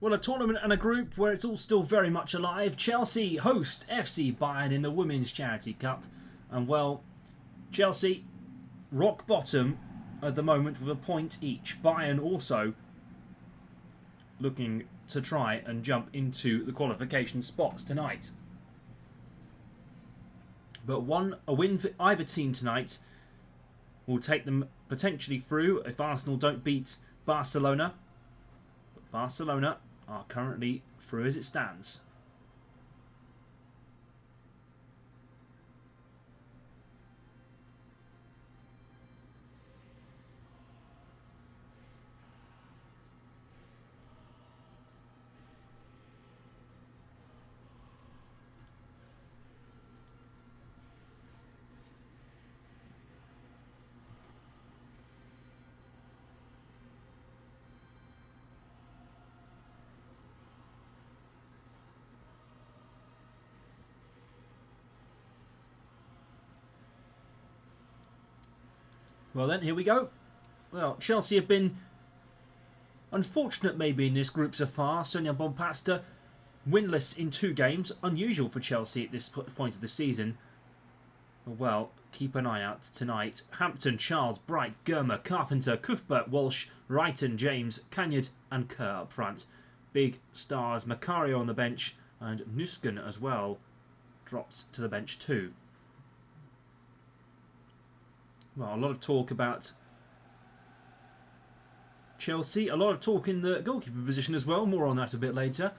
Well, a tournament and a group where it's all still very much alive. Chelsea host FC Bayern in the Women's Charity Cup. And, well, Chelsea rock bottom at the moment with a point each. Bayern also looking to try and jump into the qualification spots tonight. But a win for either team tonight will take them potentially through if Arsenal don't beat Barcelona. But Barcelona are currently through as it stands. Well then, here we go. Well, Chelsea have been unfortunate maybe in this group so far. Sonia Bonpasta winless in 2 games. Unusual for Chelsea at this point of the season. Well, keep an eye out tonight. Hampton, Charles, Bright, Germer, Carpenter, Cuthbert, Walsh, Wrighton, James, Canyard and Kerr up front. Big stars, Macario on the bench and Nusken as well drops to the bench too. Well, a lot of talk about Chelsea. A lot of talk in the goalkeeper position as well. More on that a bit later.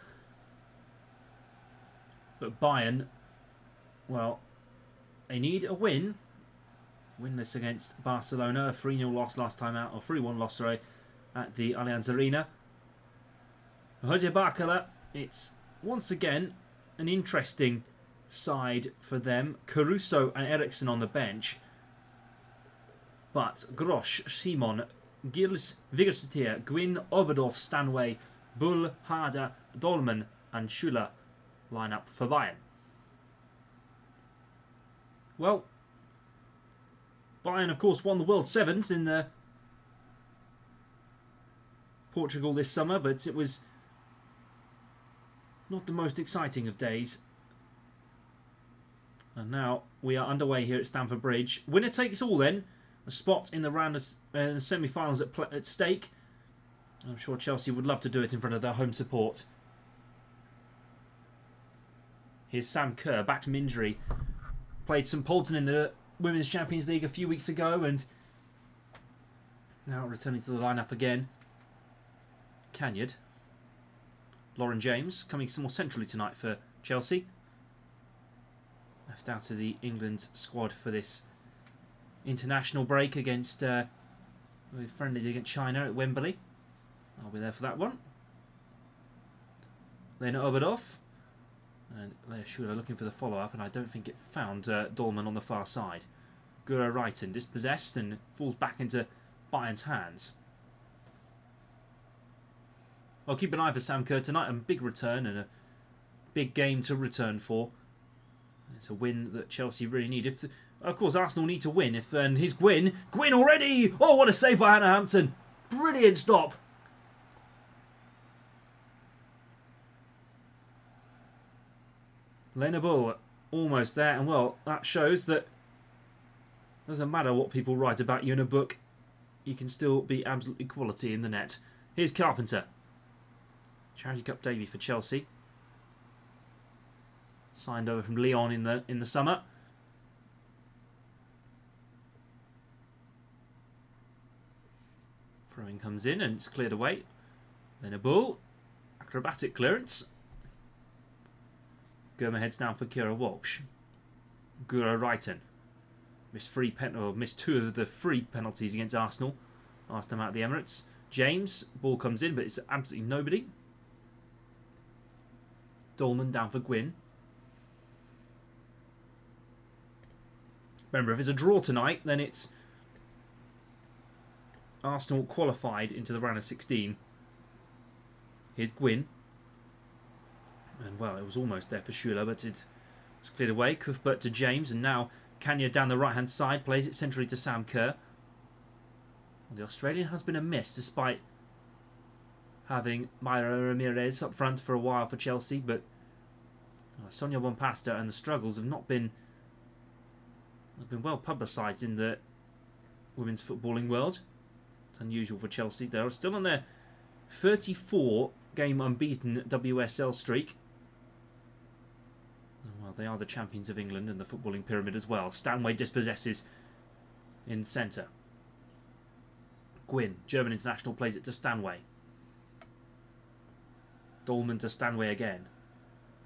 But Bayern, well, they need a win. Winless against Barcelona. A 3-0 loss last time out. Or 3-1 loss, sorry, at the Allianz Arena. Jose Barcala, it's once again an interesting side for them. Caruso and Eriksson on the bench. But Grosch, Simon, Gilles, Vigorstier, Gwyn, Oberdorf, Stanway, Bull, Harder, Dolman and Schuller line up for Bayern. Well, Bayern of course won the World Sevens in Portugal this summer, but it was not the most exciting of days. And now we are underway here at Stamford Bridge. Winner takes all then. A spot in the round of semi-finals at stake. I'm sure Chelsea would love to do it in front of their home support. Here's Sam Kerr, back from injury. Played St Polton in the Women's Champions League a few weeks ago and now returning to the lineup again. Canyard. Lauren James coming some more centrally tonight for Chelsea. Left out of the England squad for this international break against friendly against China at Wembley. I'll be there for that one. Lena Oberdorf and Leah Schuler looking for the follow-up, and I don't think it found Dolman on the far side. Guro Wrighton dispossessed and falls back into Bayern's hands. I'll keep an eye for Sam Kerr tonight. A big return and a big game to return for. It's a win that Chelsea really need. Of course, Arsenal need to win. And here's Gwyn. Gwyn already! Oh, what a save by Hannah Hampton. Brilliant stop. Lena Bull almost there. And, well, that shows that it doesn't matter what people write about you in a book. You can still be absolutely quality in the net. Here's Carpenter. Charity Cup debut for Chelsea. Signed over from Lyon in the summer. Throwing comes in and it's cleared away. Then a ball. Acrobatic clearance. Germa heads down for Kira Walsh. Guro Wrighton. Missed 2 of the 3 penalties against Arsenal last time out at the Emirates. James. Ball comes in, but it's absolutely nobody. Dolman down for Gwyn. Remember, if it's a draw tonight, then it's Arsenal qualified into the round of 16. Here's Gwyn. And, well, it was almost there for Schuler, but it's cleared away. Cuthbert to James, and now Canyard down the right-hand side, plays it centrally to Sam Kerr. Well, the Australian has been a miss, despite having Mayra Ramirez up front for a while for Chelsea, but Sonia Bonpasta and the struggles have not been well publicised in the women's footballing world. It's unusual for Chelsea. They're still on their 34-game unbeaten WSL streak. Well, they are the champions of England and the footballing pyramid as well. Stanway dispossesses in centre. Gwynn, German international, plays it to Stanway. Dolman to Stanway again.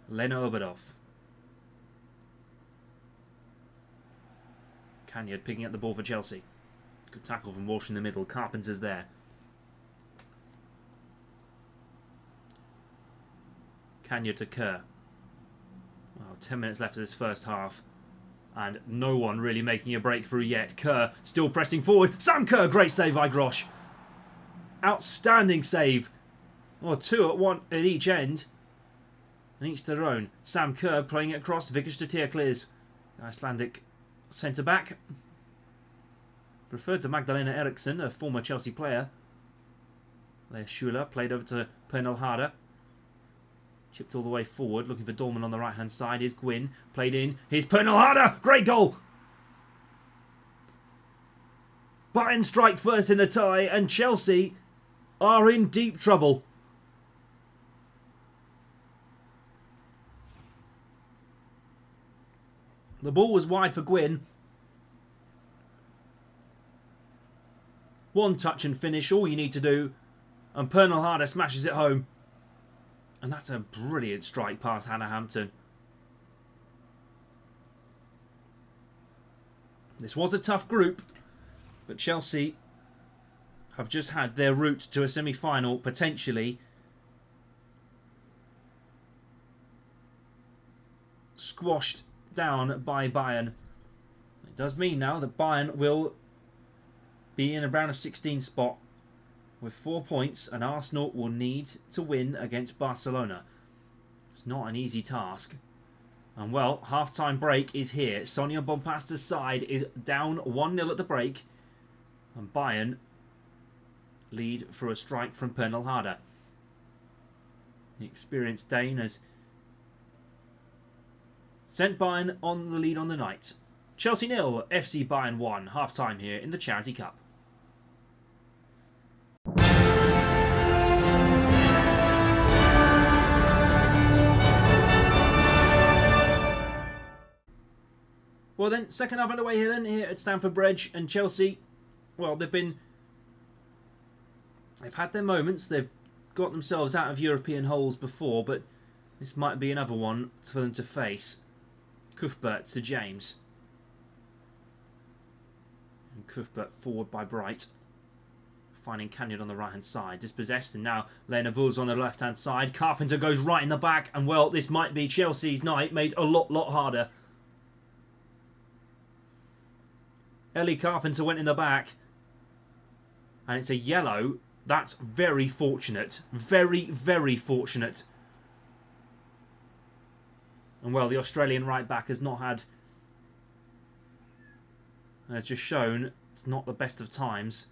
Lena Obadov. Canyard picking up the ball for Chelsea. Good tackle from Walsh in the middle. Carpenter's there. Canyard to Kerr. Well, 10 minutes left of this first half. And no one really making a breakthrough yet. Kerr still pressing forward. Sam Kerr, great save by Grosh. Outstanding save. Or two at each end. And each to their own. Sam Kerr playing it across. Vickers to Tia clears. Icelandic centre-back. Preferred to Magdalena Eriksson, a former Chelsea player. Lea Schuler played over to Pernil Harder. Chipped all the way forward, looking for Dorman on the right-hand side. Here's Gwynn, played in. Here's Pernil Harder! Great goal! Bayern strike first in the tie, and Chelsea are in deep trouble. The ball was wide for Gwynn. One touch and finish, all you need to do. And Pernil Harder smashes it home. And that's a brilliant strike past Hannah Hampton. This was a tough group, but Chelsea have just had their route to a semi-final, potentially, squashed down by Bayern. It does mean now that Bayern will be in a round of 16 spot with 4 points, and Arsenal will need to win against Barcelona. It's not an easy task. And well, half-time break is here. Sonia Bonpasta's side is down 1-0 at the break, and Bayern lead for a strike from Pernil Harder. The experienced Dane has sent Bayern on the lead on the night. Chelsea 0, FC Bayern 1, half-time here in the Charity Cup. Well then, second half underway here at Stamford Bridge, and Chelsea, well, they've had their moments. They've got themselves out of European holes before, but this might be another one for them to face. Cuthbert to James. And Cuthbert forward by Bright. Finding Canyard on the right-hand side. Dispossessed, and now Lena Bulls on the left-hand side. Carpenter goes right in the back, and well, this might be Chelsea's night, made a lot harder. Ellie Carpenter went in the back. And it's a yellow. That's very fortunate. Very fortunate. And well, the Australian right back has just shown it's not the best of times.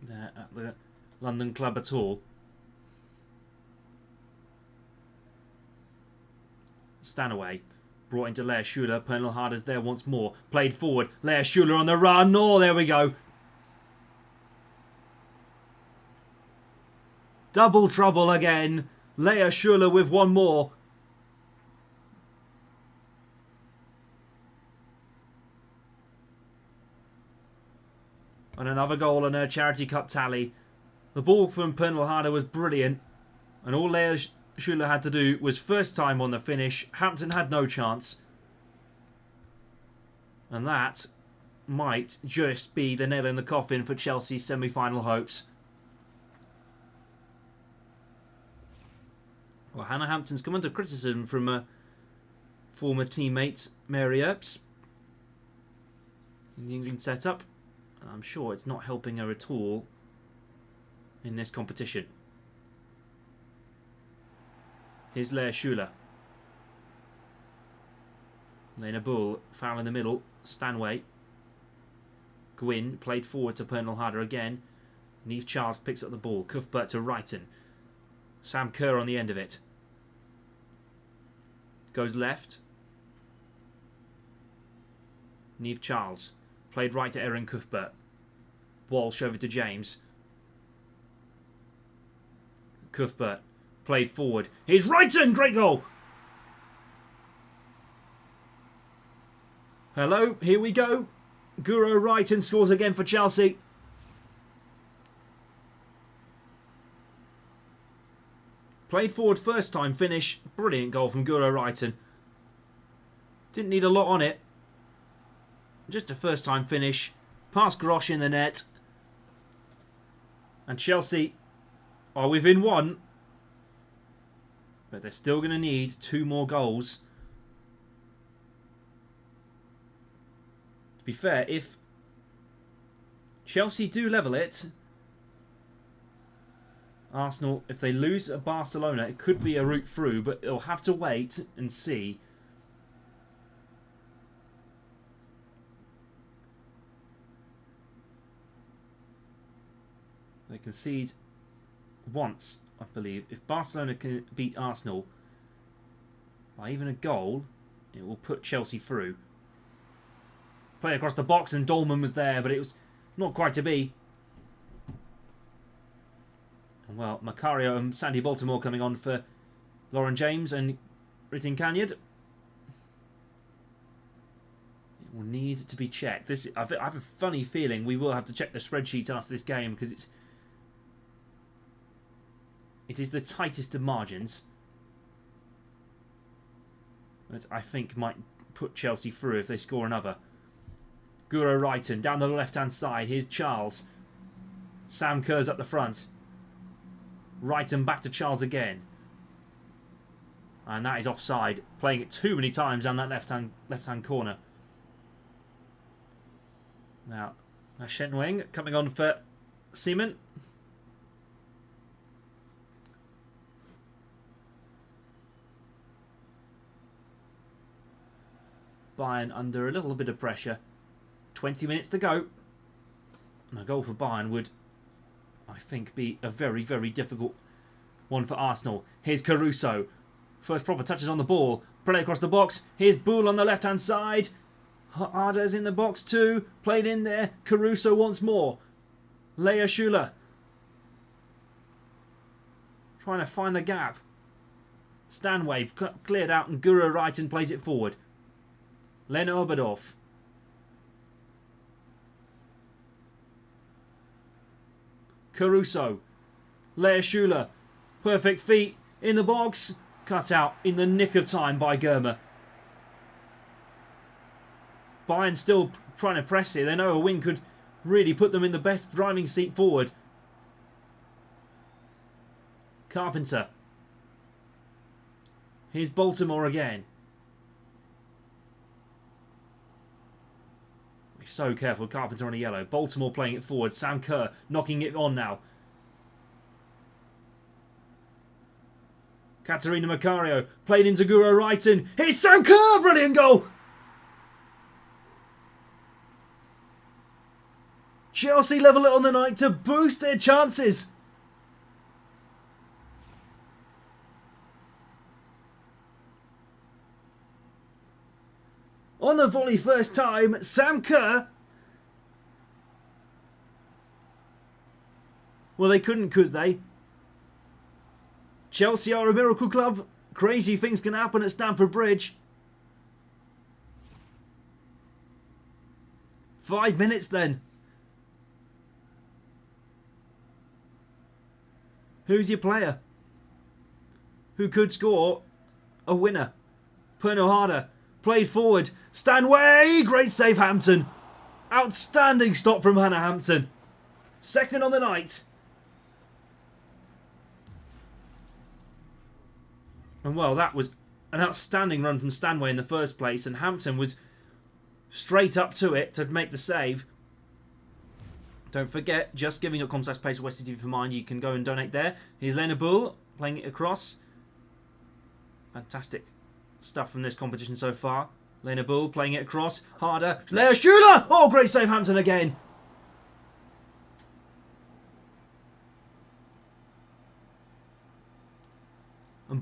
There at the London club at all. Stanaway. Brought into Lea Schuler. Pernil Harder's there once more. Played forward. Lea Schuler on the run. Oh, there we go. Double trouble again. Lea Schuler with one more. And another goal in her Charity Cup tally. The ball from Pernil Harder was brilliant. And all Lea Schuler had to do was first time on the finish. Hampton had no chance. And that might just be the nail in the coffin for Chelsea's semi-final hopes. Well, Hannah Hampton's come under criticism from a former teammate, Mary Earps, in the England setup. I'm sure it's not helping her at all in this competition. Here's Lea Schuler. Lena Bull, foul in the middle. Stanway. Gwyn played forward to Pernell Harder again. Neve Charles picks up the ball. Cuthbert to Wrighton. Sam Kerr on the end of it. Goes left. Neve Charles. Played right to Erin Cuthbert. Walsh over to James. Cuthbert. Played forward. Here's Wrighton! Great goal! Hello, here we go. Guro Wrighton scores again for Chelsea. Played forward first time finish. Brilliant goal from Guro Wrighton. Didn't need a lot on it. Just a first time finish. Past Grosh in the net. And Chelsea are within one. But they're still going to need 2 more goals. To be fair, if Chelsea do level it, Arsenal, if they lose at Barcelona, it could be a route through, but they'll have to wait and see. They concede once, I believe. If Barcelona can beat Arsenal by even a goal, it will put Chelsea through. Play across the box and Dolman was there, but it was not quite to be. And well, Macario and Sandy Baltimore coming on for Lauren James and Ritin Kanyard. It will need to be checked. I have a funny feeling we will have to check the spreadsheet after this game because it is the tightest of margins. That I think might put Chelsea through if they score another. Guro Wrighton down the left-hand side. Here's Charles. Sam Kerr's up the front. Wrighton back to Charles again. And that is offside. Playing it too many times down that left-hand corner. Now, Shenwing coming on for Seaman. Bayern under a little bit of pressure. 20 minutes to go. And a goal for Bayern would, I think, be a very, very difficult one for Arsenal. Here's Caruso. First proper touches on the ball. Play across the box. Here's Bull on the left-hand side. Harder's in the box too. Played in there. Caruso once more. Leia Schuler. Trying to find the gap. Stanway cleared out and Guro Wrighton plays it forward. Lena Oberdorf. Caruso. Leia Schuler. Perfect feet in the box. Cut out in the nick of time by Germer. Bayern still trying to press it. They know a win could really put them in the best driving seat forward. Carpenter. Here's Baltimore again. Be so careful. Carpenter on a yellow. Baltimore playing it forward. Sam Kerr knocking it on now. Katerina Macario played into Guro Wrighton. Here's Sam Kerr! Brilliant goal! Chelsea level it on the night to boost their chances. On the volley first time, Sam Kerr. Well, they couldn't, could they? Chelsea are a miracle club. Crazy things can happen at Stamford Bridge. 5 minutes then. Who's your player? Who could score a winner? Pernell Harder. Played forward. Stanway! Great save, Hampton. Outstanding stop from Hannah Hampton. Second on the night. And well, that was an outstanding run from Stanway in the first place. And Hampton was straight up to it to make the save. Don't forget, justgiving.com/Westie TV for Mind. You can go and donate there. Here's Lena Bull playing it across. Fantastic stuff from this competition so far. Lena Bull playing it across. Harder. Leia Schuler! Oh, great save, Hampton again.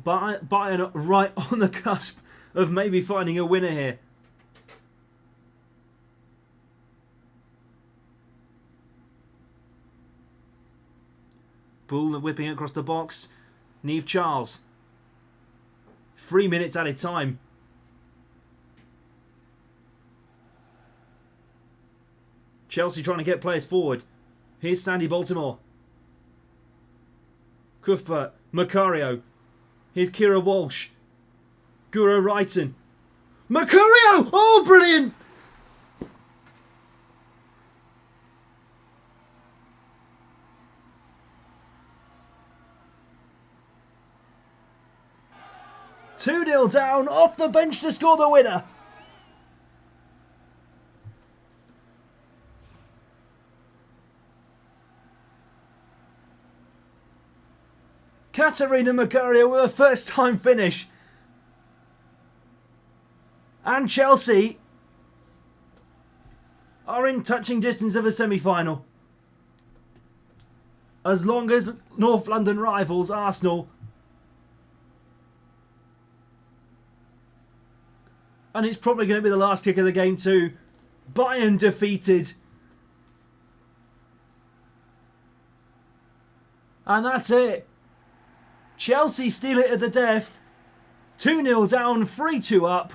And Bayern right on the cusp of maybe finding a winner here. Bull whipping across the box. Niamh Charles. 3 minutes added time. Chelsea trying to get players forward. Here's Sandy Baltimore. Cuthbert. Macario. Here's Kira Walsh. Guro Wrighton. Macario! Oh, brilliant! Two-0 down, off the bench to score the winner. Katarina Macario with a first-time finish. And Chelsea are in touching distance of a semi-final. As long as North London rivals Arsenal, and it's probably going to be the last kick of the game too, Bayern defeated. And that's it. Chelsea steal it at the death. 2-0 down, 3-2 up.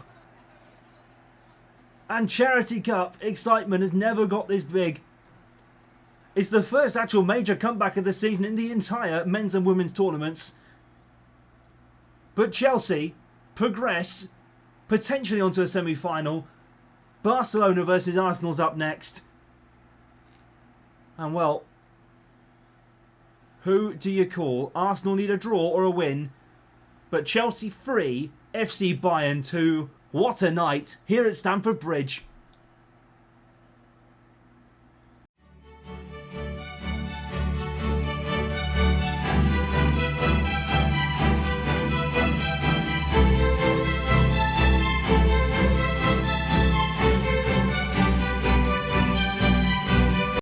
And Charity Cup excitement has never got this big. It's the first actual major comeback of the season in the entire men's and women's tournaments. But Chelsea progress potentially onto a semi-final. Barcelona versus Arsenal's up next. And well, who do you call? Arsenal need a draw or a win. But Chelsea 3, FC Bayern 2. What a night here at Stamford Bridge.